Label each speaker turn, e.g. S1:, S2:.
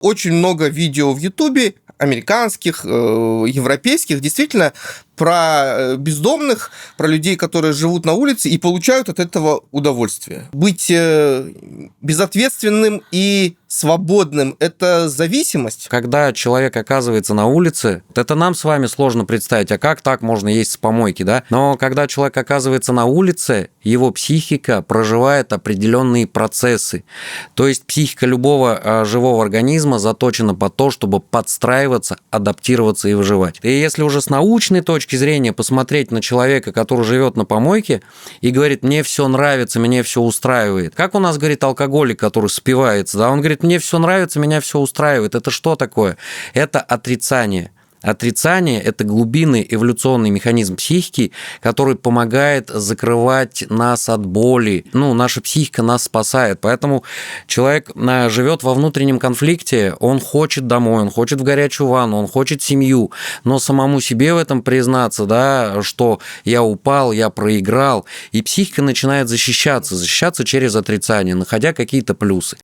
S1: Очень много видео в Ютубе, американских, европейских, действительно, про бездомных, про людей, которые живут на улице и получают от этого удовольствие. Быть безответственным и свободным – это зависимость.
S2: Когда человек оказывается на улице, это нам с вами сложно представить, а как так можно есть с помойки, да? Но когда человек оказывается на улице, его психика проживает определенные процессы. То есть психика любого живого организма заточена под то, чтобы подстраиваться, адаптироваться и выживать. И если уже с научной точки зрения посмотреть на человека, который живет на помойке и говорит: мне все нравится, меня все устраивает. Как у нас говорит алкоголик, который спивается, да? Он говорит: мне все нравится, меня все устраивает. Это что такое? Это отрицание. Отрицание – это глубинный эволюционный механизм психики, который помогает закрывать нас от боли. Наша психика нас спасает. Поэтому человек живет во внутреннем конфликте, он хочет домой, он хочет в горячую ванну, он хочет семью, но самому себе в этом признаться, да, что я упал, я проиграл, и психика начинает защищаться через отрицание, находя какие-то плюсы.